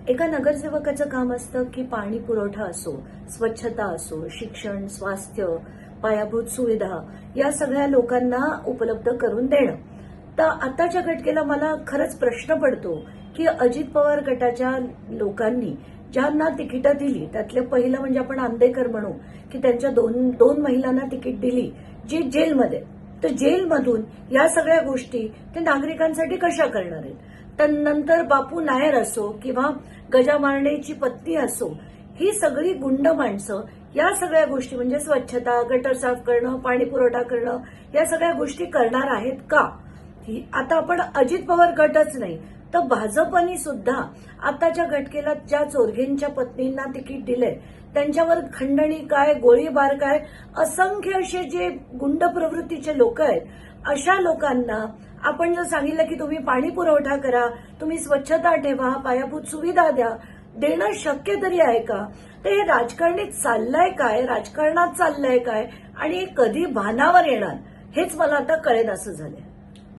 एका नगरसेवकाचं काम असतं की पाणी पुरवठा असो, स्वच्छता असो, शिक्षण, स्वास्थ्य, पायाभूत सुविधा या सगळ्या लोकांना उपलब्ध करून देणं. तर आताच्या घटकेला मला खरंच प्रश्न पडतो की अजित पवार गटाच्या लोकांनी ज्यांना तिकीटं दिली त्यातलं पहिलं म्हणजे आपण आंदेकर म्हणू की त्यांच्या दोन महिलांना तिकीट दिली जी जेलमध्ये. तर जेलमधून या सगळ्या गोष्टी ते नागरिकांसाठी कशा करणार आहेत. तर नंतर बापू नायर असो किंवा गजा मारण्याची पत्नी असो, ही सगळी गुंड माणसं या सगळ्या गोष्टी म्हणजे स्वच्छता, गटर साफ करणं, पाणी पुरवठा करणं या सगळ्या गोष्टी करणार आहेत का. आता आपण अजित पवार गटच नाही तर भाजपनी सुद्धा आताच्या घटकेला ज्या चोरगेंच्या पत्नींना तिकीट दिलंय त्यांच्यावर खंडणी काय, गोळीबार काय, असंख्य असे जे गुंड प्रवृत्तीचे लोक आहेत अशा लोकांना आपण जर सांगितलं की तुम्ही पाणी पुरवठा करा, तुम्ही स्वच्छता ठेवा, पायाभूत सुविधा द्या, देणं शक्य तरी आहे का. तर हे राजकारणात चाललंय काय, राजकारणात चाललंय काय आणि कधी भानावर येणार हेच मला आता कळेनासं झालंय.